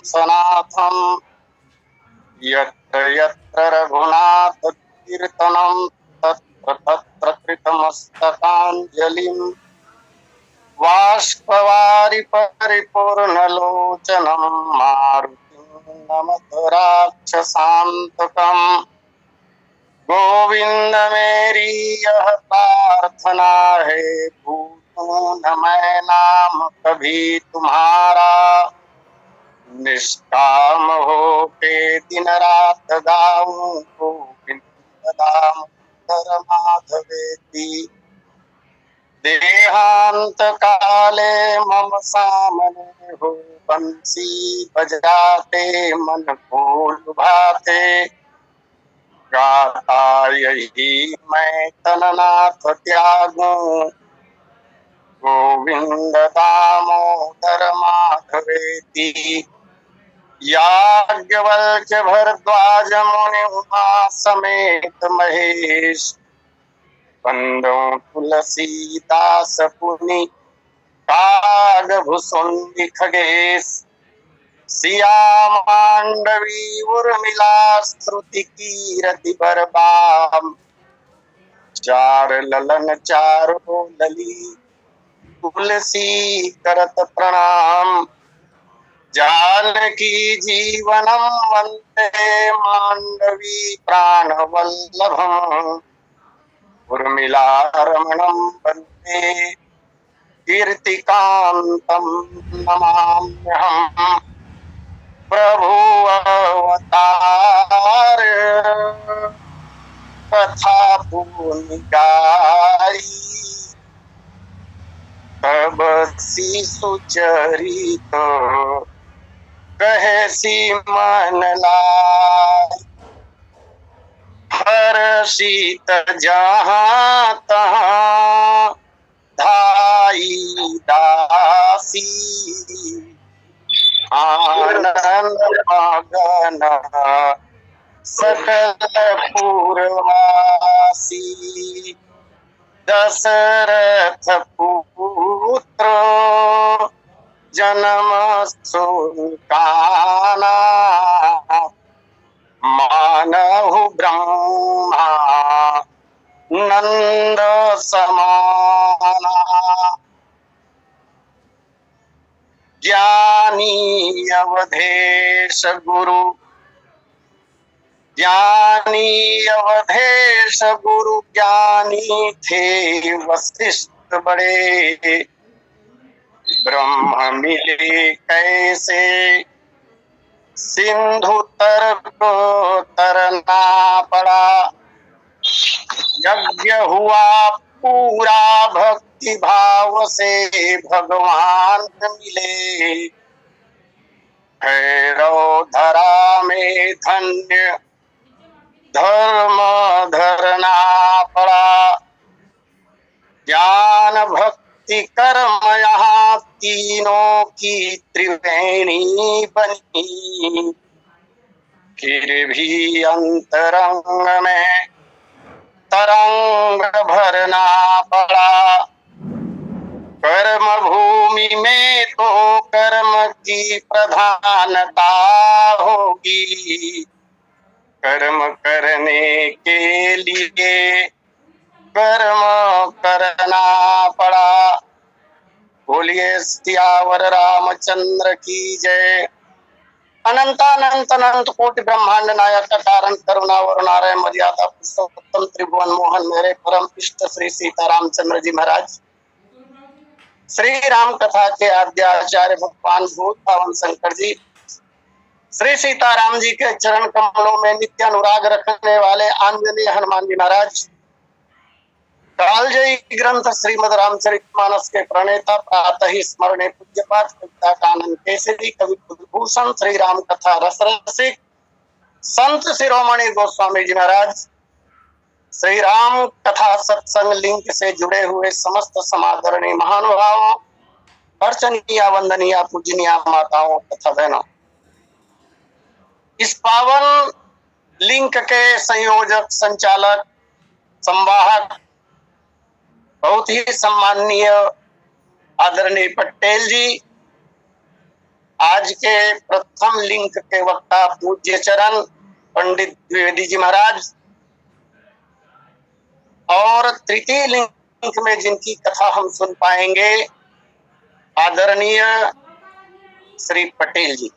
सनाथम यत्र यत्र रघुनाथ कीर्तनम तत्र तत्र कृतमस्तकाञ्जलिं बाष्पवारि परिपूर्णलोचनं मारुतिं नमत राक्षसान्तकम्। गोविंद मेरी यह प्रार्थना है, भूलूं न मैं नाम कभी तुम्हारा। निष्काम हो के दिन रात गाऊं गोविंद दामोदर माधवेति। देहांत काले मम सामने हो बंसी बजाते मन को लुभाते। गाता यही मैं तननाथ त्यागूं गोविंद दामोदर माधवेति। याज्ञवल्क्य भरद्वाज मुनि उमा समेत महेश बंदो तुलसीदास पुनि कागभुसुंडि खगेश। सिया मांडवी उर्मिला श्रुति कीरति बरबाम। चार ललन चारों लली तुलसी करत प्रणाम। जानकी जीवनम वंदे मांडवी प्राणवल्लभम। उर्मिला रमणं वंदे कीर्तिकांतं नमाम्यहम्। प्रभु अवतार कथा पुनि गाई। तब शिशु चरित कहे सी मन लाई। हर्षित जहाँ तहाँ धाई दासी। आनंद मगन सकल पुरवासी। दशरथ पुत्र जन्म सुनकाना। मानहु ब्रह्मा नंद समाना। ज्ञानी अवधेश गुरु ज्ञानी अवधेश गुरु ज्ञानी थे वशिष्ठ बड़े। ब्रह्म मिले कैसे सिंधु तर को तरना पड़ा। यज्ञ हुआ पूरा भक्ति भाव से भगवान मिले। भैरव धरा में धन्य धर्म धरना पड़ा। ज्ञान भक्ति कर्म यहाँ तीनों की त्रिवेणी बनी। फिर भी अंतरंग में तरंग भरना पड़ा। कर्म भूमि में तो कर्म की प्रधानता होगी। कर्म करने के लिए कर्म करना पड़ा। बोलिए सियावर रामचंद्र की जय। अनंतानंत अनंत कोटि ब्रह्मांड नायक कारण करुणा और नारायण मर्यादा पुरुषोत्तम त्रिभुवन मोहन मेरे परम इष्ट श्री सीतारामचंद्र जी महाराज। श्री राम कथा के आद्याचार्य भगवान भूत पावन शंकर जी श्री सीताराम जी के चरण कमलों में नित्य अनुराग रखने वाले आंजनेय हनुमान जी महाराज। कालजयी ग्रंथ श्रीमद रामचरितमानस के प्रणेता प्रातः ही स्मरणे पूज्यपाठ कविता कानन केसरी कवि कुलभूषण श्री राम कथा रस रसिक संत शिरोमणि गोस्वामी जी महाराज। श्री राम कथा सत्संग लिंक से जुड़े हुए समस्त समादरणीय महानुभावों, अर्चनीय वंदनीय पूजनीय माताओं तथा बहनों, इस पावन लिंक के संयोजक संचालक संवाहक बहुत ही सम्माननीय आदरणीय पटेल जी, आज आज के प्रथम लिंक के वक्ता पूज्य चरण पंडित द्विवेदी जी महाराज और तृतीय लिंक में जिनकी कथा हम सुन पाएंगे आदरणीय श्री पटेल जी।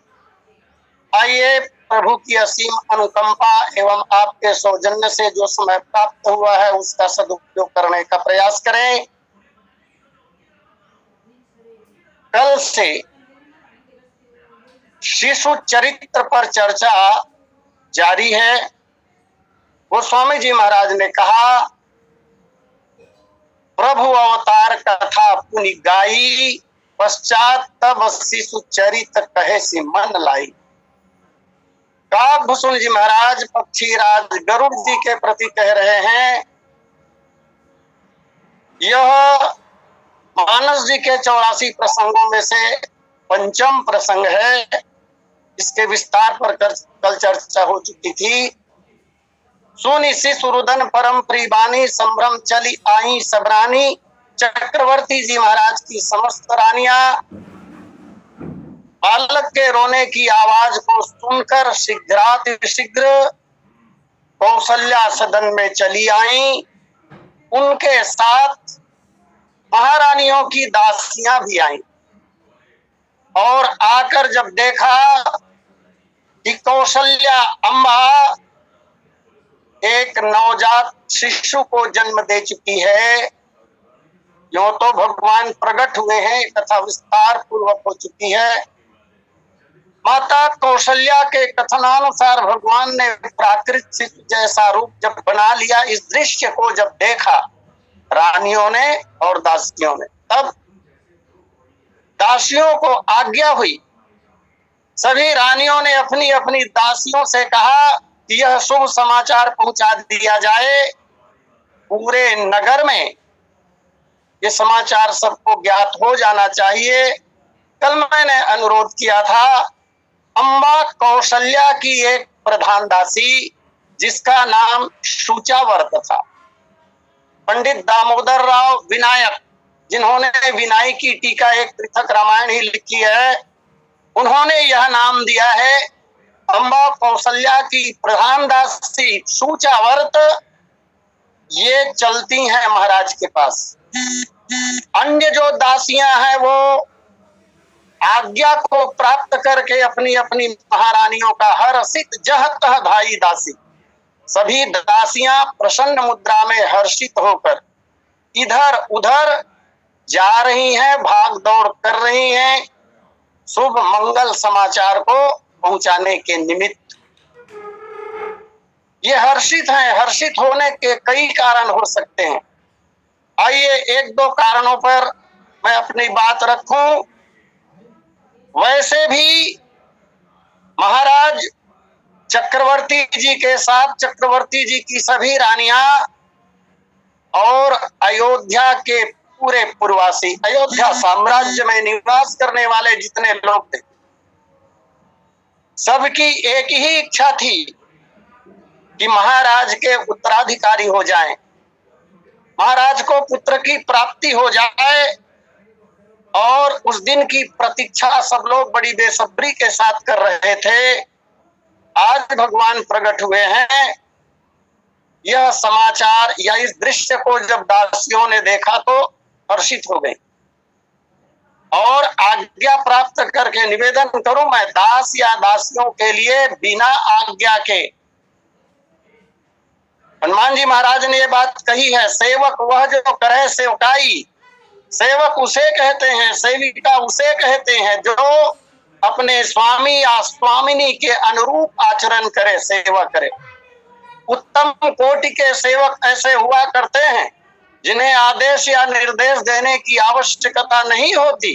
आइए प्रभु की असीम अनुकंपा एवं आपके सौजन्य से जो समय प्राप्त हुआ है उसका सदुपयोग करने का प्रयास करें। कल से शिशु चरित्र पर चर्चा जारी है। गोस्वामी जी महाराज ने कहा, प्रभु अवतार कथा पुनि गाई, पश्चात तब शिशु चरित्र कहे सी मन लाई। काकभूषण जी महाराज पक्षीराज गरुड़ जी के प्रति कह रहे हैं, यह मानस जी के 84 प्रसंगों में से पंचम प्रसंग है। इसके विस्तार पर कल चर्चा हो चुकी थी। सुनि शिशुरुदन परम प्रियबानी, संभ्रम चली आई सबरानी। चक्रवर्ती जी महाराज की समस्त रानियां बालक के रोने की आवाज को सुनकर शीघ्रातिशीघ्र कौशल्या सदन में चली आई। उनके साथ महारानियों की दासियां भी आईं और आकर जब देखा कि कौशल्या अम्बा एक नवजात शिशु को जन्म दे चुकी है, यूं तो भगवान प्रकट हुए हैं, कथा विस्तार पूर्वक हो चुकी है। माता कौशल्या के कथनानुसार भगवान ने प्राकृत शिशु जैसा रूप जब बना लिया, इस दृश्य को जब देखा रानियों ने और दासियों ने, तब दासियों को आज्ञा हुई। सभी रानियों ने अपनी अपनी दासियों से कहा कि यह शुभ समाचार पहुंचा दिया जाए पूरे नगर में, ये समाचार सबको ज्ञात हो जाना चाहिए। कल मैंने अनुरोध किया था, अम्बा कौशल्या की एक प्रधान दासी जिसका नाम शुचावर्त था, पंडित दामोदर राव विनायक जिन्होंने विनायक की टीका एक पृथक रामायण ही लिखी है, उन्होंने यह नाम दिया है। अम्बा कौशल्या की प्रधान दासी शुचावर्त ये चलती हैं महाराज के पास। अन्य जो दासियां हैं वो आज्ञा को प्राप्त करके अपनी अपनी महारानियों का हर्षित जह तह भाई दासी, सभी दासियां प्रसन्न मुद्रा में हर्षित होकर इधर उधर जा रही हैं, भाग दौड़ कर रही हैं शुभ मंगल समाचार को पहुंचाने के निमित्त। ये हर्षित हैं। हर्षित होने के कई कारण हो सकते हैं। आइए एक दो कारणों पर मैं अपनी बात रखूं। वैसे भी महाराज चक्रवर्ती जी के साथ चक्रवर्ती जी की सभी रानियां और अयोध्या के पूरे पूर्ववासी, अयोध्या साम्राज्य में निवास करने वाले जितने लोग थे, सबकी एक ही इच्छा थी कि महाराज के उत्तराधिकारी हो जाएं, महाराज को पुत्र की प्राप्ति हो जाए। और उस दिन की प्रतीक्षा सब लोग बड़ी बेसब्री के साथ कर रहे थे। आज भगवान प्रकट हुए हैं। यह समाचार या इस दृश्य को जब दासियों ने देखा तो हर्षित हो गए और आज्ञा प्राप्त करके निवेदन करूं, मैं दास या दासियों के लिए बिना आज्ञा के, हनुमान जी महाराज ने ये बात कही है, सेवक वह जो करे सेवकाई। सेवक उसे कहते हैं, सेविका उसे कहते हैं जो अपने स्वामी या स्वामिनी के अनुरूप आचरण करे, सेवा करे। उत्तम कोटि के सेवक ऐसे हुआ करते हैं जिन्हें आदेश या निर्देश देने की आवश्यकता नहीं होती।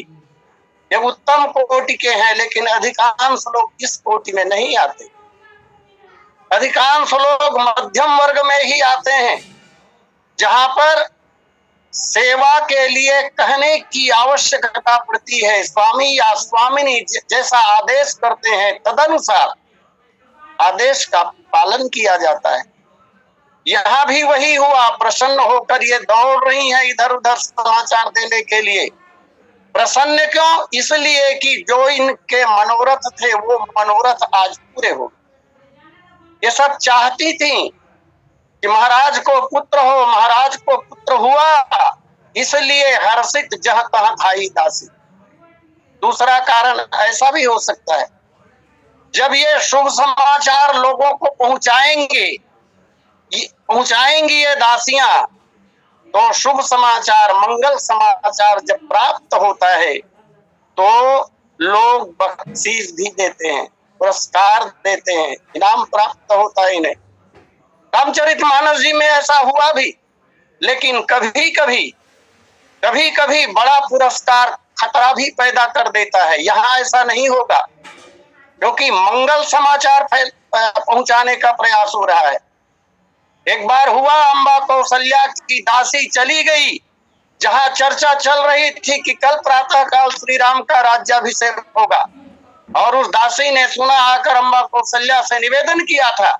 ये उत्तम कोटि के हैं, लेकिन अधिकांश लोग इस कोटि में नहीं आते। अधिकांश लोग मध्यम वर्ग में ही आते हैं, जहां पर सेवा के लिए कहने की आवश्यकता पड़ती है। स्वामी या स्वामिनी जैसा आदेश करते हैं तदनुसार आदेश का पालन किया जाता है। यहाँ भी वही हुआ। प्रसन्न होकर ये दौड़ रही हैं इधर उधर समाचार देने के लिए। प्रसन्न क्यों? इसलिए कि जो इनके मनोरथ थे वो मनोरथ आज पूरे हो। ये सब चाहती थी कि महाराज को पुत्र हो, महाराज को पुत्र हुआ, इसलिए हर्षित जह तह धाई दासी। दूसरा कारण ऐसा भी हो सकता है, जब ये शुभ समाचार लोगों को पहुंचाएंगी ये दासियां, तो शुभ समाचार, मंगल समाचार जब प्राप्त होता है तो लोग बख्शीश भी देते हैं, पुरस्कार देते हैं, इनाम प्राप्त होता है इन्हें। रामचरितमानस जी में ऐसा हुआ भी, लेकिन कभी कभी बड़ा पुरस्कार खतरा भी पैदा कर देता है। यहाँ ऐसा नहीं होगा, क्योंकि मंगल समाचार पहुंचाने का प्रयास हो रहा है। एक बार हुआ, अम्बा कौशल्या की दासी चली गई जहां चर्चा चल रही थी कि कल प्रातः काल श्री राम का राज्याभिषेक होगा, और उस दासी ने सुना, आकर अम्बा कौशल्या से निवेदन किया था।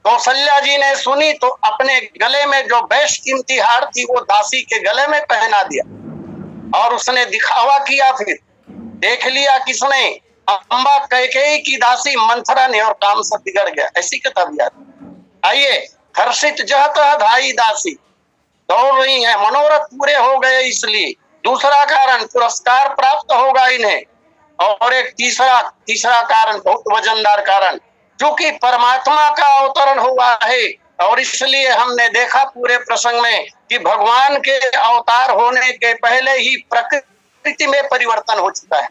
कौशल्या जी ने सुनी तो अपने गले में जो बेशकीमती हार थी वो दासी के गले में पहना दिया, और उसने दिखावा किया। फिर देख लिया किसने, अम्बा कैकेयी की दासी मंथरा ने, और काम सब बिगड़ गया। ऐसी कथा भी आती। आइए, हर्षित जह तह धाई दासी, दौड़ रही है, मनोरथ पूरे हो गए इसलिए। दूसरा कारण, पुरस्कार प्राप्त होगा इन्हें। और एक तीसरा कारण, बहुत वजनदार कारण, जो कि परमात्मा का अवतरण हुआ है, और इसलिए हमने देखा पूरे प्रसंग में कि भगवान के अवतार होने के पहले ही प्रकृति में परिवर्तन हो चुका है।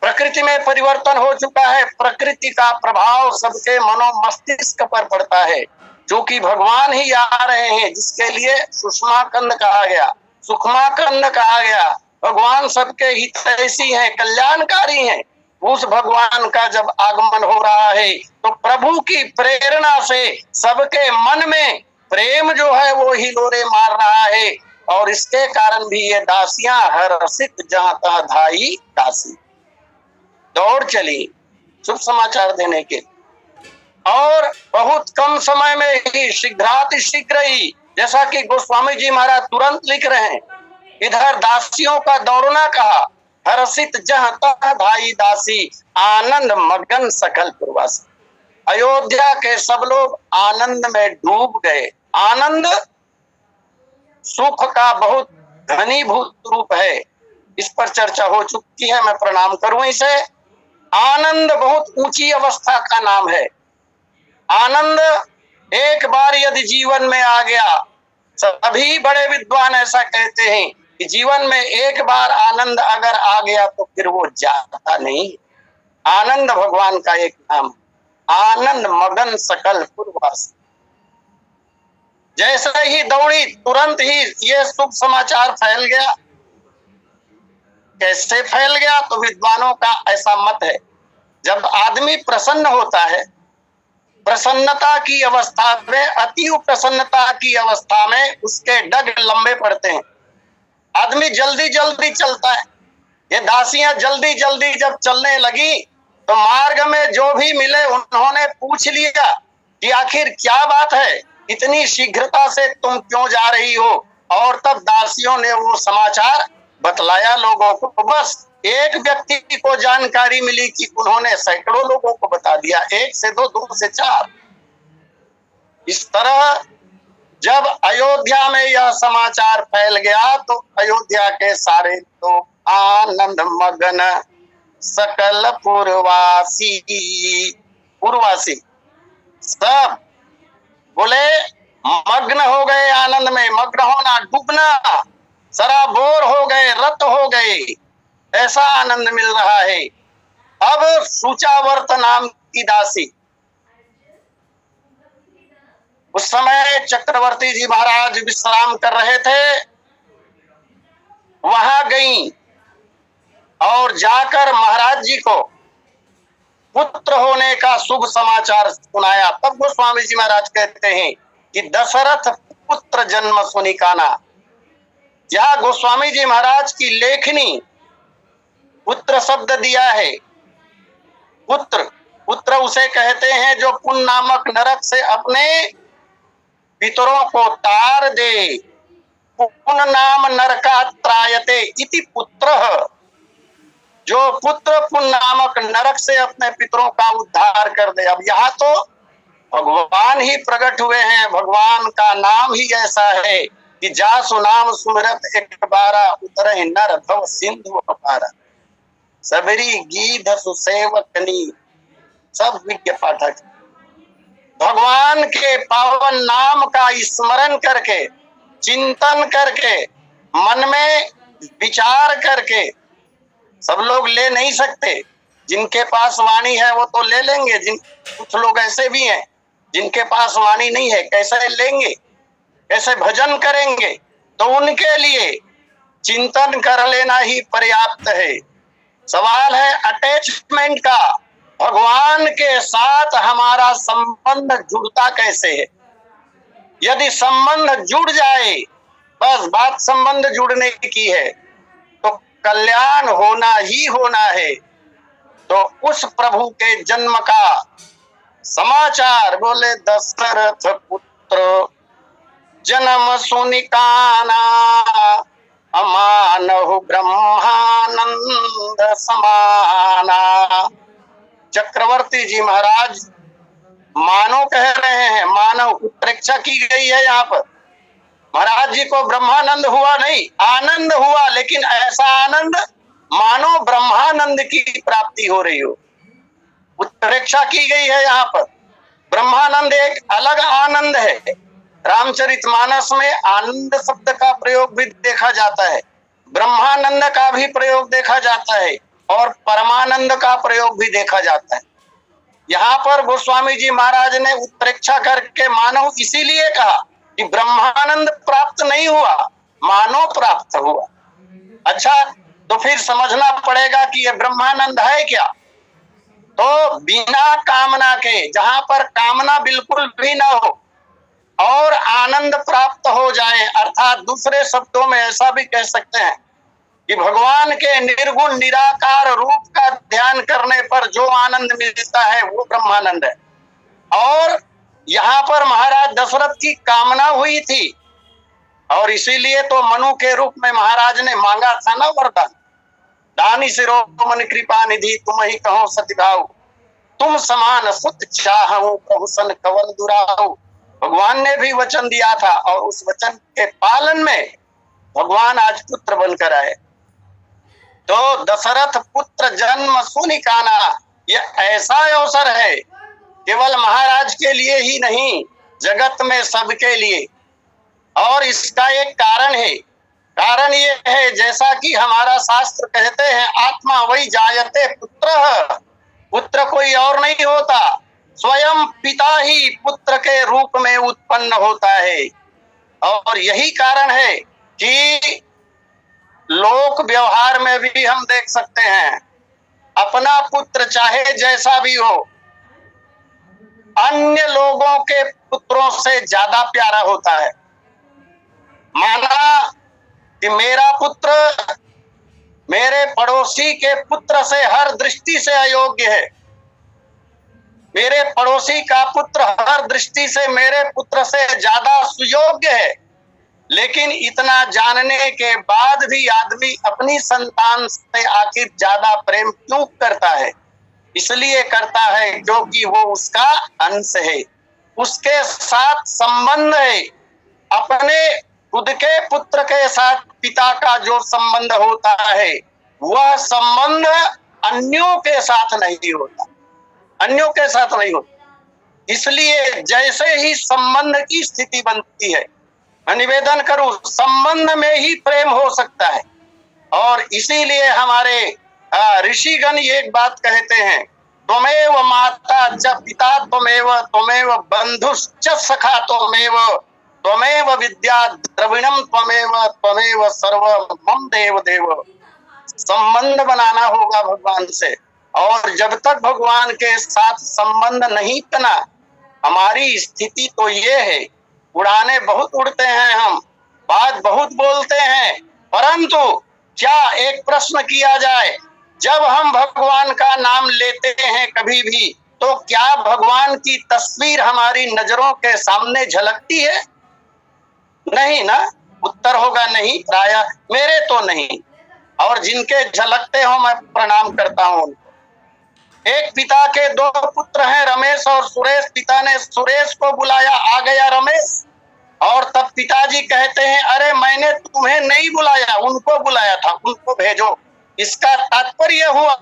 प्रकृति में परिवर्तन हो चुका है। प्रकृति का प्रभाव सबके मनोमस्तिष्क पर पड़ता है, जो कि भगवान ही आ रहे हैं, जिसके लिए सुषमा कंद कहा गया, सुखमा कंद कहा गया। भगवान सबके हितैषी हैं, कल्याणकारी हैं। उस भगवान का जब आगमन हो रहा है तो प्रभु की प्रेरणा से सबके मन में प्रेम जो है वो हिलोरे मार रहा है, और इसके कारण भी ये दासियां हर्षित जहां तहां धाई दासी दौड़ चली शुभ समाचार देने के। और बहुत कम समय में ही, शीघ्र ही, जैसा कि गोस्वामी जी महाराज तुरंत लिख रहे हैं, इधर दासियों का दौड़ना कहा, हर्षित जह तह धाई दासी, आनंद मगन सकल पुरवासी। अयोध्या के सब लोग आनंद में डूब गए। आनंद सुख का बहुत घनीभूत रूप है, इस पर चर्चा हो चुकी है, मैं प्रणाम करूं इसे। आनंद बहुत ऊंची अवस्था का नाम है। आनंद एक बार यदि जीवन में आ गया, सभी बड़े विद्वान ऐसा कहते हैं कि जीवन में एक बार आनंद अगर आ गया तो फिर वो जाता नहीं। आनंद भगवान का एक नाम, आनंद मगन सकल पुरवासी। जैसे ही दौड़ी, तुरंत ही ये शुभ समाचार फैल गया। कैसे फैल गया? तो विद्वानों का ऐसा मत है, जब आदमी प्रसन्न होता है, प्रसन्नता की अवस्था में, अति प्रसन्नता की अवस्था में उसके डग लंबे पड़ते हैं, आदमी जल्दी जल्दी चलता है। ये दासियां जल्दी जल्दी जब चलने लगी तो मार्ग में जो भी मिले उन्होंने पूछ लिया कि आखिर क्या बात है, इतनी शीघ्रता से तुम क्यों जा रही हो? और तब दासियों ने वो समाचार बतलाया लोगों को। बस एक व्यक्ति को जानकारी मिली कि उन्होंने सैकड़ों लोगों को बता दिया, 1 से 2, 2 से 4। इस तरह जब अयोध्या में यह समाचार फैल गया तो अयोध्या के सारे लोग आनंद मगन सकल पुरवासी सब बोले मग्न हो गए, आनंद में मग्न होना, डूबना, सराबोर हो गए, रत हो गए, ऐसा आनंद मिल रहा है। अब सूचावर्त नाम की दासी, उस समय चक्रवर्ती जी महाराज विश्राम कर रहे थे, वहां गई और जाकर महाराज जी को पुत्र होने का शुभ समाचार सुनाया। तब गोस्वामी जी महाराज कहते हैं कि दशरथ पुत्र जन्म सुनिकाना। यह गोस्वामी जी महाराज की लेखनी पुत्र शब्द दिया है। पुत्र उसे कहते हैं जो पुण्य नामक नरक से अपने पितरों को तार दे। पुण्य नाम नरका त्रायते इति पुत्र। जो पुत्र पुण्य नामक नरक से अपने पितरों का उद्धार कर दे। अब यहाँ तो भगवान ही प्रकट हुए हैं, भगवान का नाम ही ऐसा है कि जासु नाम सुमिरत एक बारा उतरहि नर भव सिंधु अपारा। सबरी गीध सुसेवकनी, सब विज्ञ पाठक भगवान के पावन नाम का स्मरण करके, चिंतन करके, मन में विचार करके, सब लोग ले नहीं सकते। जिनके पास वाणी है वो तो ले लेंगे, कुछ लोग ऐसे भी हैं जिनके पास वाणी नहीं है, कैसे लेंगे, कैसे भजन करेंगे? तो उनके लिए चिंतन कर लेना ही पर्याप्त है। सवाल है अटैचमेंट का, भगवान के साथ हमारा संबंध जुड़ता कैसे है? यदि संबंध जुड़ जाए, बस बात संबंध जुड़ने की है, तो कल्याण होना ही होना है। तो उस प्रभु के जन्म का समाचार बोले, दशरथ पुत्र जन्म सुनिकाना, अमानहु ब्रह्मानंद समाना। चक्रवर्ती जी महाराज मानव कह रहे हैं, मानव उत्प्रेक्षा की गई है यहाँ पर। महाराज जी को ब्रह्मानंद हुआ नहीं, आनंद हुआ, लेकिन ऐसा आनंद मानो ब्रह्मानंद की प्राप्ति हो रही हो, उत्प्रेक्षा की गई है यहाँ पर। ब्रह्मानंद एक अलग आनंद है। रामचरितमानस में आनंद शब्द का प्रयोग भी देखा जाता है, ब्रह्मानंद का भी प्रयोग देखा जाता है, और परमानंद का प्रयोग भी देखा जाता है। यहाँ पर गोस्वामी जी महाराज ने उत्प्रेक्षा करके मानव इसीलिए कहा कि ब्रह्मानंद प्राप्त नहीं हुआ, मानव प्राप्त हुआ। अच्छा, तो फिर समझना पड़ेगा कि ये ब्रह्मानंद है क्या? तो बिना कामना के, जहां पर कामना बिल्कुल भी ना हो और आनंद प्राप्त हो जाए, अर्थात दूसरे शब्दों में ऐसा भी कह सकते हैं कि भगवान के निर्गुण निराकार रूप का ध्यान करने पर जो आनंद मिलता है वो ब्रह्मानंद है। और यहाँ पर महाराज दशरथ की कामना हुई थी, और इसीलिए तो मनु के रूप में महाराज ने मांगा था ना वरदान, दानी शिरोमणि कृपा निधि तुम ही कहो सतिभाव, तुम समान सुत चाहूं कहु सन कवन दुराऊ। भगवान ने भी वचन दिया था, और उस वचन के पालन में भगवान आज पुत्र बनकर आए। तो दशरथ पुत्र जन्म सुनिकाना, यह ऐसा अवसर है केवल महाराज के लिए ही नहीं, जगत में सबके लिए। और इसका एक कारण है, कारण ये है, जैसा कि हमारा शास्त्र कहते हैं, आत्मा वही जायते पुत्र, पुत्र कोई और नहीं होता, स्वयं पिता ही पुत्र के रूप में उत्पन्न होता है। और यही कारण है कि लोक व्यवहार में भी हम देख सकते हैं, अपना पुत्र चाहे जैसा भी हो, अन्य लोगों के पुत्रों से ज्यादा प्यारा होता है। माना कि मेरा पुत्र मेरे पड़ोसी के पुत्र से हर दृष्टि से अयोग्य है, मेरे पड़ोसी का पुत्र हर दृष्टि से मेरे पुत्र से ज्यादा सुयोग्य है, लेकिन इतना जानने के बाद भी आदमी अपनी संतान से आखिर ज्यादा प्रेम क्यों करता है? इसलिए करता है क्योंकि वो उसका अंश है, उसके साथ संबंध है। अपने खुद के पुत्र के साथ पिता का जो संबंध होता है, वह संबंध अन्यों के साथ नहीं होता, अन्यों के साथ नहीं होता। इसलिए जैसे ही संबंध की स्थिति बनती है, मैं निवेदन करूं, संबंध में ही प्रेम हो सकता है। और इसीलिए हमारे ऋषिगण एक बात कहते हैं, त्वमेव माता च पिता त्वमेव बंधुश्च सखा त्वमेव विद्या द्रविणम त्वमेव सर्व मम देव देव। संबंध बनाना होगा भगवान से, और जब तक भगवान के साथ संबंध नहीं बना, हमारी स्थिति तो ये है, उड़ाने बहुत उड़ते हैं हम, बात बहुत बोलते हैं, परंतु क्या एक प्रश्न किया जाए, जब हम भगवान का नाम लेते हैं कभी भी, तो क्या भगवान की तस्वीर हमारी नजरों के सामने झलकती है? नहीं ना, उत्तर होगा नहीं, प्रायः मेरे तो नहीं। और जिनके झलकते हो मैं प्रणाम करता हूँ। एक पिता के दो पुत्र हैं, रमेश और सुरेश। पिता ने सुरेश को बुलाया, आ गया रमेश। और तब पिताजी कहते हैं, अरे मैंने तुम्हें नहीं बुलाया, उनको बुलाया था, उनको भेजो। इसका तात्पर्य हुआ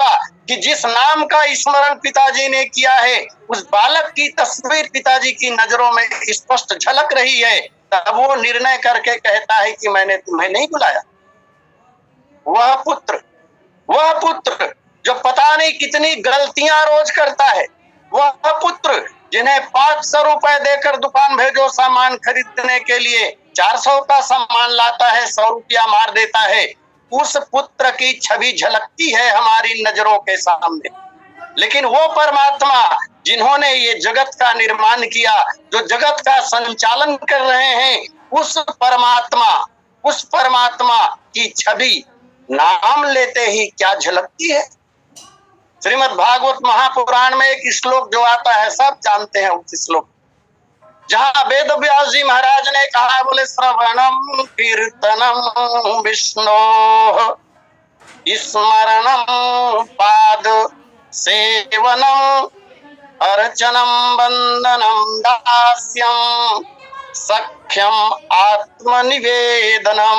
कि जिस नाम का स्मरण पिताजी ने किया है, उस बालक की तस्वीर पिताजी की नजरों में स्पष्ट झलक रही है। तब वो निर्णय करके कहता है कि मैंने तुम्हें नहीं बुलाया। वह पुत्र जो पता नहीं कितनी गलतियां रोज करता है, वह पुत्र जिन्हें 500 रुपए देकर दुकान भेजो सामान खरीदने के लिए, 400 का सामान लाता है, 100 रुपया मार देता है, उस पुत्र की छवि झलकती है हमारी नजरों के सामने। लेकिन वो परमात्मा जिन्होंने ये जगत का निर्माण किया, जो जगत का संचालन कर रहे हैं, उस परमात्मा की छवि नाम लेते ही क्या झलकती है। श्रीमद् भागवत महापुराण में एक श्लोक जो आता है, सब जानते हैं उस श्लोक, जहाँ वेद व्यास जी महाराज ने कहा, बोले श्रवणम कीर्तनम विष्णोः स्मरणम पाद सेवनम अर्चनम वंदनम दास्यम सख्यम आत्मनिवेदनम।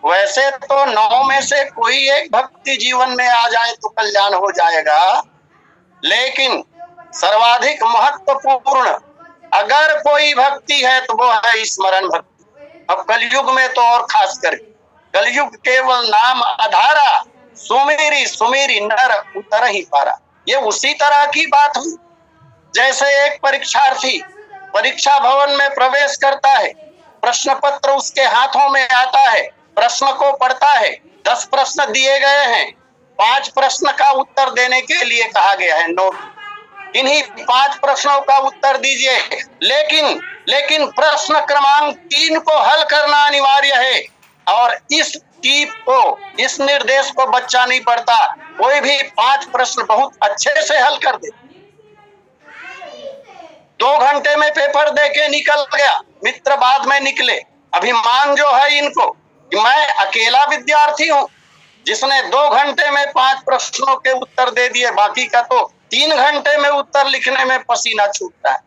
वैसे तो 9 में से कोई एक भक्ति जीवन में आ जाए तो कल्याण हो जाएगा, लेकिन सर्वाधिक महत्वपूर्ण अगर कोई भक्ति है तो वो है स्मरण भक्ति। अब कलयुग में तो और खास करके, कलयुग केवल नाम आधारा, सुमेरी सुमेरी नर उतर ही पारा। ये उसी तरह की बात हुई जैसे एक परीक्षार्थी परीक्षा भवन में प्रवेश करता है, प्रश्न पत्र उसके हाथों में आता है, प्रश्न को पढ़ता है। 10 प्रश्न दिए गए हैं, 5 प्रश्न का उत्तर देने के लिए कहा गया है। नोट, इन्हीं 5 प्रश्नों का उत्तर दीजिए, लेकिन प्रश्न क्रमांक 3 को हल करना अनिवार्य है। और इस टीप को, इस निर्देश को बच्चा नहीं पढ़ता, कोई भी 5 प्रश्न बहुत अच्छे से हल कर दे। 2 घंटे में पेपर देके निकल गया, मित्र बाद में निकले। अभिमान जो है इनको कि मैं अकेला विद्यार्थी हूं जिसने 2 घंटे में 5 प्रश्नों के उत्तर दे दिए, बाकी का तो 3 घंटे में उत्तर लिखने में पसीना छूटता है।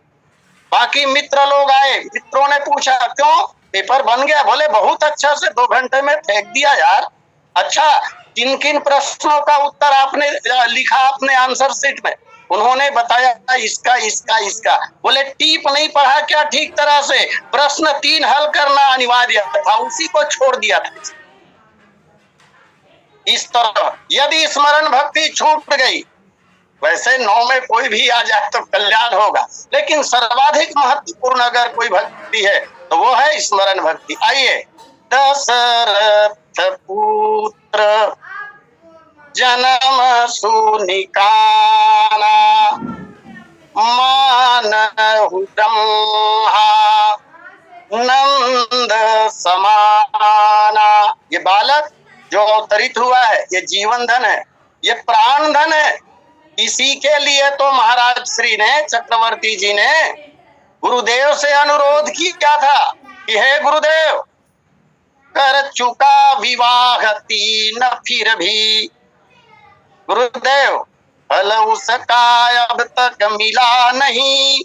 बाकी मित्र लोग आए, मित्रों ने पूछा क्यों पेपर बन गया? बोले बहुत अच्छा से 2 घंटे में फेंक दिया यार। अच्छा, किन प्रश्नों का उत्तर आपने लिखा अपने आंसर शीट में? उन्होंने बताया इसका। बोले टीप नहीं पढ़ा क्या ठीक तरह से? प्रश्न 3 हल करना अनिवार्य था, उसी को छोड़ दिया था। इस तरह यदि स्मरण भक्ति छूट गई, वैसे 9 में कोई भी आ जाए तो कल्याण होगा, लेकिन सर्वाधिक महत्वपूर्ण अगर कोई भक्ति है तो वो है स्मरण भक्ति। आइए, दशरथ पुत्र जन्म सुनिकाना मानहु ब्रह्मा नंद समाना। ये बालक जो अवतरित हुआ है, ये जीवन धन है, ये प्राण धन है। इसी के लिए तो महाराज श्री ने, चक्रवर्ती जी ने गुरुदेव से अनुरोध किया था कि हे गुरुदेव, कर चुका विवाह 3 फिर भी, गुरुदेव फल उसका अब तक मिला नहीं,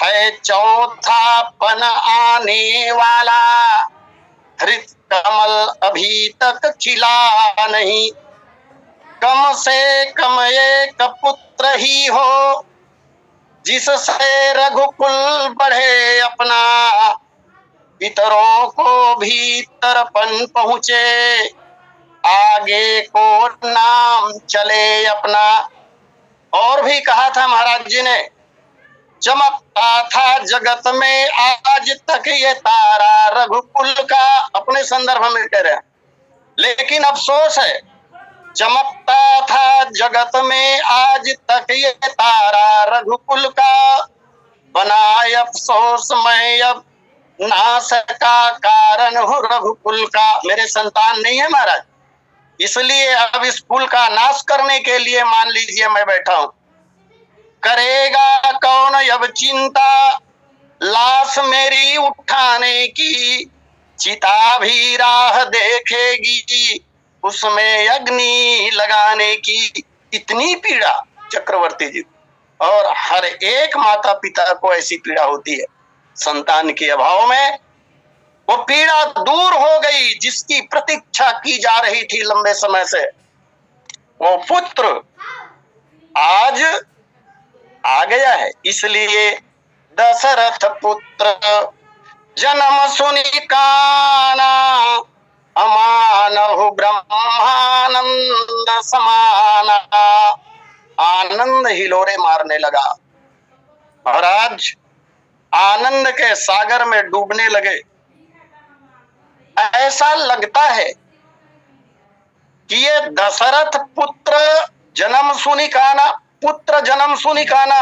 है 4थापन आने वाला, हृत कमल अभी तक खिला नहीं। कम से कम एक पुत्र ही हो जिससे रघुकुल बढ़े अपना, पितरों को भी तर्पण पहुँचे, आगे को नाम चले अपना। और भी कहा था महाराज जी ने, चमकता था जगत में आज तक ये तारा रघुकुल का, अपने संदर्भ में कह रहे हैं। लेकिन अफसोस है, चमकता था जगत में आज तक ये तारा रघुकुल का, बनाए अफसोस मैं अब नाश का कारण हूँ रघुकुल का। मेरे संतान नहीं है महाराज, इसलिए अब इस कुल का नाश करने के लिए मान लीजिए मैं बैठा हूं। करेगा कौन अब चिंता लाश मेरी उठाने की, चिता भी राह देखेगी, उसमें अग्नि लगाने की इतनी पीड़ा चक्रवर्ती जी, और हर एक माता पिता को ऐसी पीड़ा होती है संतान के अभाव में। वो पीड़ा दूर हो गई जिसकी प्रतीक्षा की जा रही थी लंबे समय से, वो पुत्र आज आ गया है। इसलिए दशरथ पुत्र जन्म सुनि काना, अमानहु ब्रह्मानंद समाना। आनंद हिलोरे मारने लगा, महाराज आनंद के सागर में डूबने लगे। ऐसा लगता है कि ये दशरथ पुत्र जन्म सुनि काना, पुत्र जन्म सुनि काना,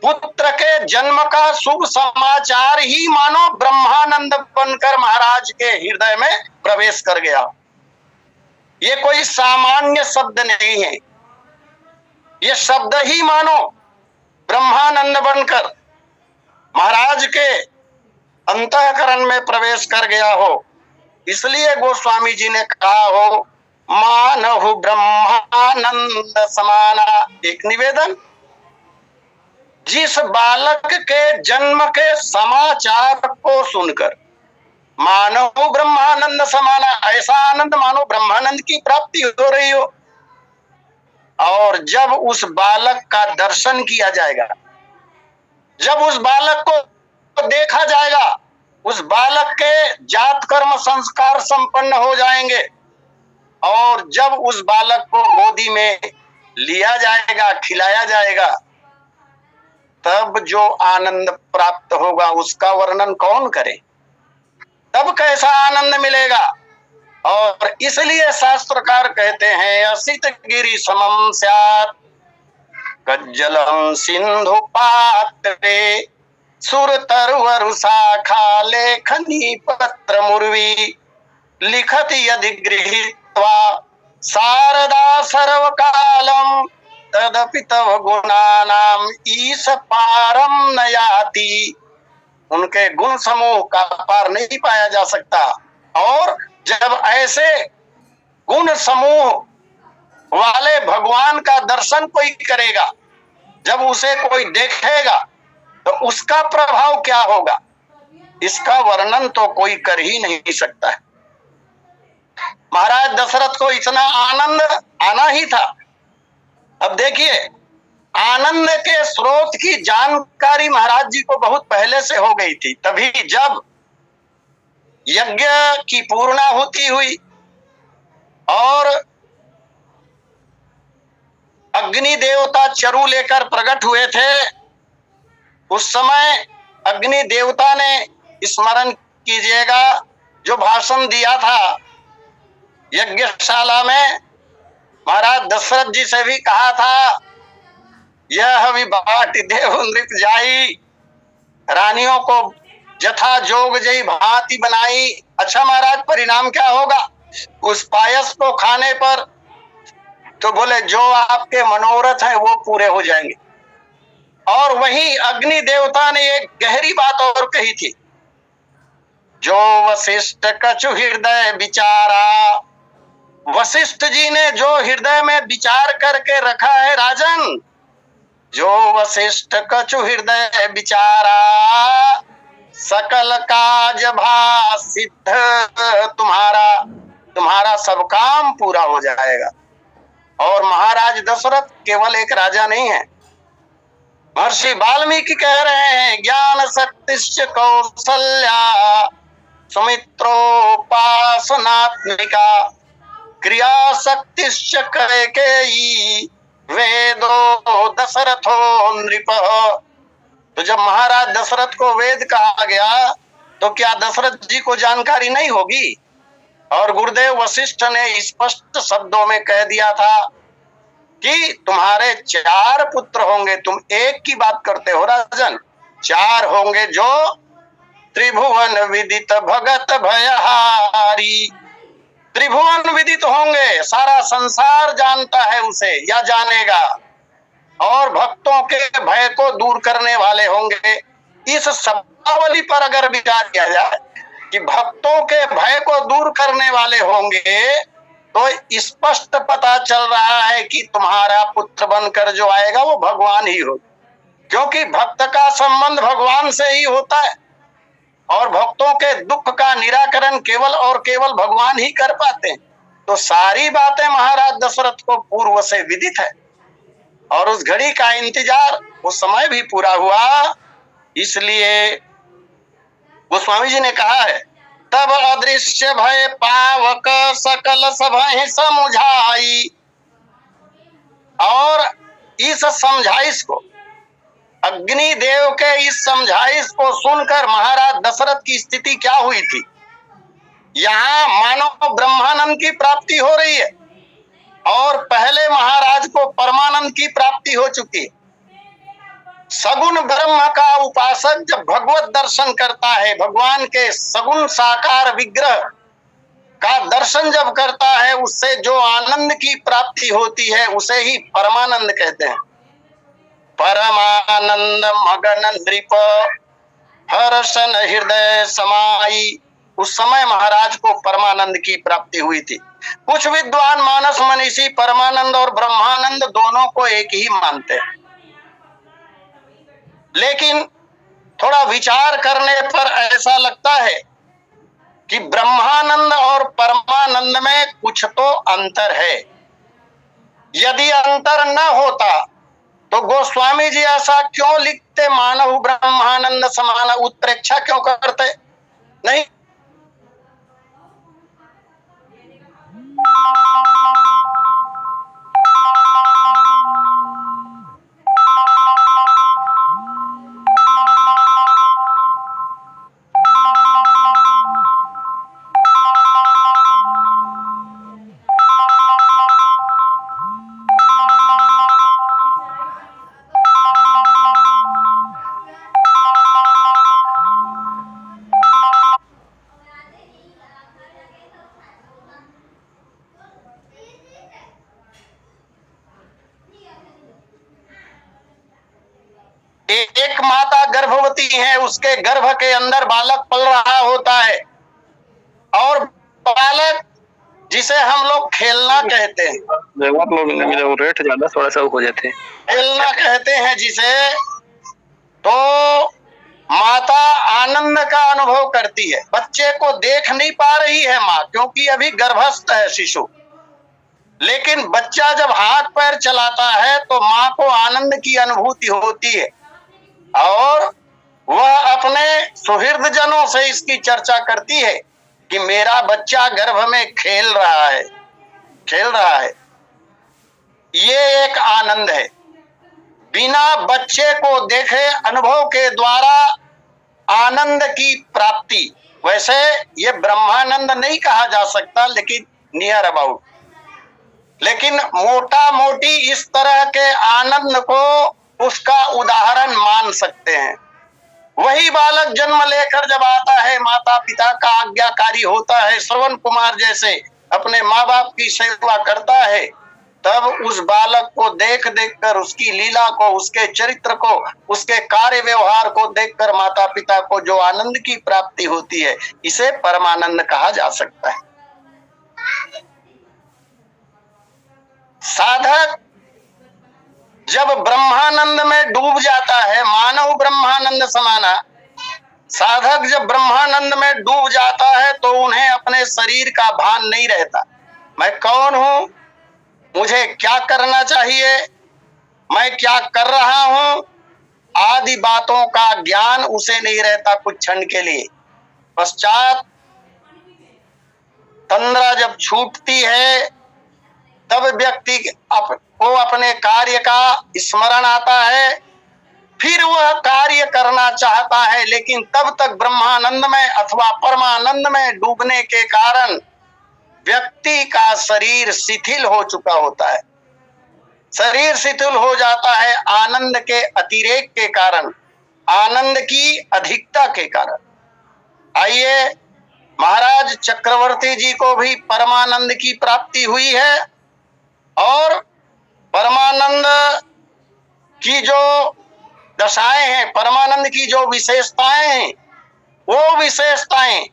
पुत्र के जन्म का शुभ समाचार ही मानो ब्रह्मानंद बनकर महाराज के हृदय में प्रवेश कर गया। ये कोई सामान्य शब्द नहीं है, ये शब्द ही मानो ब्रह्मानंद बनकर महाराज के अंतःकरण में प्रवेश कर गया हो। इसलिए गोस्वामी जी ने कहा हो, मानहु ब्रह्मानंद समाना। एक निवेदन, जिस बालक के जन्म के समाचार को सुनकर मानव ब्रह्मानंद समाना, ऐसा आनंद मानो ब्रह्मानंद की प्राप्ति हो रही हो। और जब उस बालक का दर्शन किया जाएगा, जब उस बालक को देखा जाएगा, उस बालक के जात कर्म संस्कार संपन्न हो जाएंगे, और जब उस बालक को गोदी में लिया जाएगा, खिलाया जाएगा, तब जो आनंद प्राप्त होगा उसका वर्णन कौन करे। तब कैसा आनंद मिलेगा। और इसलिए शास्त्रकार कहते हैं, असित गिरि समम स्यात् कज्जलम सिंधु पात्रे, सुर तरवर शाखा लेखनी पत्र मुर्वी, लिखत यदि गृहीत्वा शारदा सर्वकालम, तदपि तव गुणानाम ईश पारम न याति। उनके गुण समूह का पार नहीं पाया जा सकता। और जब ऐसे गुण समूह वाले भगवान का दर्शन कोई करेगा, जब उसे कोई देखेगा, तो उसका प्रभाव क्या होगा, इसका वर्णन तो कोई कर ही नहीं सकता है। महाराज दशरथ को इतना आनंद आना ही था। अब देखिए, आनंद के स्रोत की जानकारी महाराज जी को बहुत पहले से हो गई थी। तभी जब यज्ञ की पूर्णाहुति हुई और अग्नि देवता चरु लेकर प्रकट हुए थे, उस समय अग्नि देवता ने, स्मरण कीजिएगा, जो भाषण दिया था यज्ञशाला में, महाराज दशरथ जी से भी कहा था, यह विबाट देव नृप जाई, रानियों को जथा जोग जई भांति बनाई। अच्छा महाराज, परिणाम क्या होगा उस पायस को खाने पर? तो बोले, जो आपके मनोरथ है वो पूरे हो जाएंगे। और वही अग्नि देवता ने एक गहरी बात और कही थी, जो वशिष्ठ कछु हृदय विचारा। वशिष्ठ जी ने जो हृदय में विचार करके रखा है राजन, जो वशिष्ठ कछु हृदय विचारा, सकल काज भा सिद्ध तुम्हारा, तुम्हारा सब काम पूरा हो जाएगा। और महाराज दशरथ केवल एक राजा नहीं है, महर्षि वाल्मीकि कह रहे हैं, ज्ञान शक्तिश्च कौसल्या सुमित्रोपासनात्मिका, क्रिया शक्तिश्च कैकेयी वेदो दशरथो नृप। तो जब महाराज दशरथ को वेद कहा गया, तो क्या दशरथ जी को जानकारी नहीं होगी? और गुरुदेव वशिष्ठ ने स्पष्ट शब्दों में कह दिया था कि तुम्हारे 4 पुत्र होंगे, तुम एक की बात करते हो राजन, 4 होंगे जो त्रिभुवन विदित भगत भयहारी। त्रिभुवन विदित होंगे, सारा संसार जानता है उसे या जानेगा, और भक्तों के भय को दूर करने वाले होंगे। इस शब्दावली पर अगर विचार किया जाए कि भक्तों के भय को दूर करने वाले होंगे, तो स्पष्ट पता चल रहा है कि तुम्हारा पुत्र बनकर जो आएगा वो भगवान ही हो, क्योंकि भक्त का संबंध भगवान से ही होता है और भक्तों के दुख का निराकरण केवल और केवल भगवान ही कर पाते हैं। तो सारी बातें महाराज दशरथ को पूर्व से विदित है और उस घड़ी का इंतजार, वो समय भी पूरा हुआ। इसलिए गोस्वामी जी ने कहा है, तब अदृश्य भय पावक सकल सभय समुझाई। और इस समझाइश को, अग्निदेव के इस समझाइश को सुनकर महाराज दशरथ की स्थिति क्या हुई थी। यहाँ मानो ब्रह्मानंद की प्राप्ति हो रही है और पहले महाराज को परमानंद की प्राप्ति हो चुकी है। सगुण ब्रह्म का उपासक जब भगवत दर्शन करता है, भगवान के सगुण साकार विग्रह का दर्शन जब करता है, उससे जो आनंद की प्राप्ति होती है उसे ही परमानंद कहते हैं। परमानंद मगन नृप हर्षन हृदय समाई। उस समय महाराज को परमानंद की प्राप्ति हुई थी। कुछ विद्वान मानस मनीषी परमानंद और ब्रह्मानंद दोनों को एक ही मानते हैं, लेकिन थोड़ा विचार करने पर ऐसा लगता है कि ब्रह्मानंद और परमानंद में कुछ तो अंतर है। यदि अंतर न होता तो गोस्वामी जी ऐसा क्यों लिखते, मानव ब्रह्मानंद समान, उत्प्रेक्षा क्यों करते? नहीं, एक माता गर्भवती है, उसके गर्भ के अंदर बालक पल रहा होता है और बालक जिसे हम लोग खेलना कहते हैं, रेट ज्यादा थोड़ा सा हो जाते हैं, खेलना कहते हैं जिसे, तो माता आनंद का अनुभव करती है। बच्चे को देख नहीं पा रही है माँ, क्योंकि अभी गर्भस्थ है शिशु, लेकिन बच्चा जब हाथ पैर चलाता है तो माँ को आनंद की अनुभूति होती है और वह अपने सुहृद जनों से इसकी चर्चा करती है कि मेरा बच्चा गर्भ में खेल रहा है। ये एक आनंद है। बिना बच्चे को देखे अनुभव के द्वारा आनंद की प्राप्ति, वैसे ये ब्रह्मानंद नहीं कहा जा सकता, लेकिन नियर अबाउट, लेकिन मोटा मोटी इस तरह के आनंद को उसका उदाहरण मान सकते हैं। वही बालक जन्म लेकर जब आता है, माता पिता का आज्ञाकारी होता है, श्रवण कुमार जैसे अपने माँ बाप की सेवा करता है, तब उस बालक को देख कर, उसकी लीला को, उसके चरित्र को, उसके कार्य व्यवहार को देखकर माता पिता को जो आनंद की प्राप्ति होती है, इसे परमानंद कहा जा सकता है। साधक जब ब्रह्मानंद में डूब जाता है, मानव ब्रह्मानंद समाना, साधक जब ब्रह्मानंद में डूब जाता है तो उन्हें अपने शरीर का भान नहीं रहता। मैं कौन हूं, मुझे क्या करना चाहिए, मैं क्या कर रहा हूं, आदि बातों का ज्ञान उसे नहीं रहता कुछ क्षण के लिए। पश्चात तंद्रा जब छूटती है तब व्यक्ति को अपने कार्य का स्मरण आता है, फिर वह कार्य करना चाहता है, लेकिन तब तक ब्रह्मानंद में अथवा परमानंद में डूबने के कारण व्यक्ति का शरीर शिथिल हो चुका होता है। शरीर शिथिल हो जाता है आनंद के अतिरेक के कारण, आनंद की अधिकता के कारण। आइए, महाराज चक्रवर्ती जी को भी परमानंद की प्राप्ति हुई है और परमानंद की जो दशाएं हैं, परमानंद की जो विशेषताएं हैं, वो विशेषताएं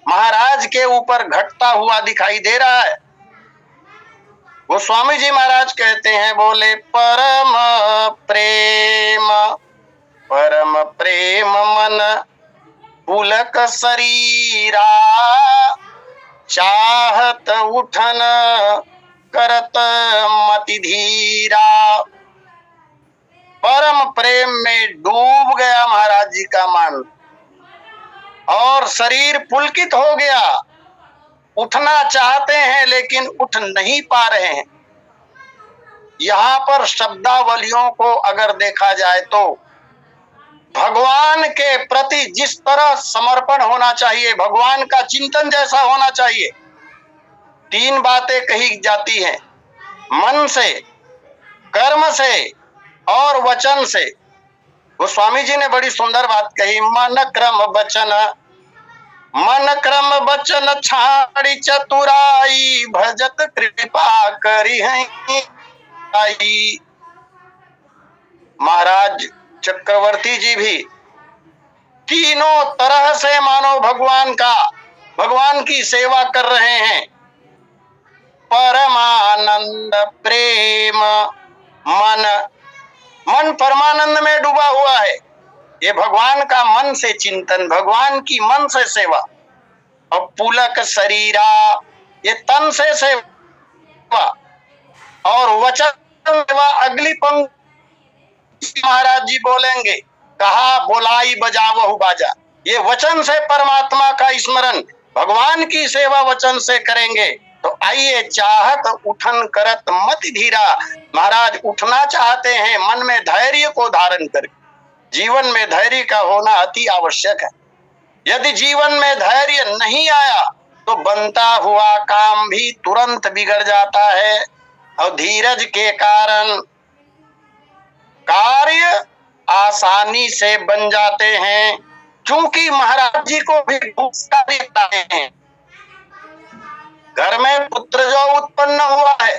महाराज के ऊपर घटता हुआ दिखाई दे रहा है। गोस्वामी जी महाराज कहते हैं, बोले परम प्रेम मन पुलक शरीरा, चाहत उठन करत मति धीरा। परम प्रेम में डूब गया महाराज जी का मन और शरीर पुलकित हो गया। उठना चाहते हैं लेकिन उठ नहीं पा रहे हैं। यहाँ पर शब्दावलियों को अगर देखा जाए तो भगवान के प्रति जिस तरह समर्पण होना चाहिए, भगवान का चिंतन जैसा होना चाहिए, 3 बातें कही जाती हैं, मन से, कर्म से और वचन से। गोस्वामी जी ने बड़ी सुंदर बात कही, मन क्रम बचन छाड़ी चतुराई, भजत कृपा करी है। महाराज चक्रवर्ती जी भी तीनों तरह से मानो भगवान की सेवा कर रहे हैं। परमानंद प्रेम मन परमानंद में डूबा हुआ है। ये भगवान का मन से चिंतन, भगवान की मन से सेवा। और पुलक शरीरा, ये तन से सेवा। और वचन सेवा, अगली पंक्ति महाराज जी बोलेंगे, कहा बोलाई बजावहु बाजा। ये वचन से परमात्मा का स्मरण, भगवान की सेवा वचन से करेंगे तो आइए, चाहत उठन करत मति धीरा। महाराज उठना चाहते हैं, मन में धैर्य को धारण कर। जीवन में धैर्य का होना अति आवश्यक है। यदि जीवन में धैर्य नहीं आया तो बनता हुआ काम भी तुरंत बिगड़ जाता है और धीरज के कारण कार्य आसानी से बन जाते हैं। क्योंकि महाराज जी को भी गुस्सा देता है। घर में पुत्र जो उत्पन्न हुआ है,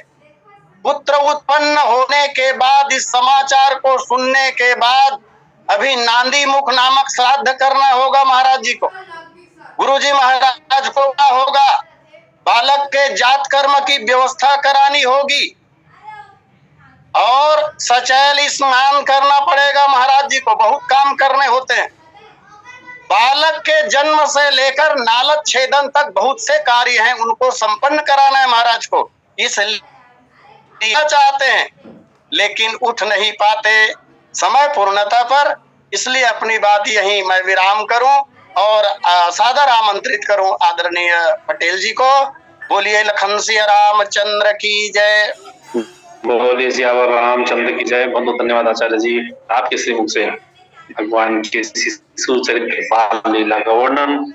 पुत्र उत्पन्न होने के बाद, इस समाचार को सुनने के बाद अभी नांदी मुख नामक श्राद्ध करना होगा महाराज जी को। गुरुजी महाराज को क्या होगा, बालक के जात कर्म की व्यवस्था करानी होगी और सचैल स्नान करना पड़ेगा महाराज जी को। बहुत काम करने होते हैं। बालक के जन्म से लेकर नालद छेदन तक बहुत से कार्य हैं, उनको संपन्न कराना है महाराज को। इसलिए चाहते हैं लेकिन उठ नहीं पाते समय पूर्णता पर। इसलिए अपनी बात यहीं मैं विराम करूं और सादर आमंत्रित करूं आदरणीय पटेल जी को। बोलिए लखन सिया रामचंद्र की जय। बोलिए सियावर रामचंद्र की जय। बहुत धन्यवाद आचार्य जी, आपके श्रीमुख से भगवान के शिशु चरित्र बाल लीला का वर्णन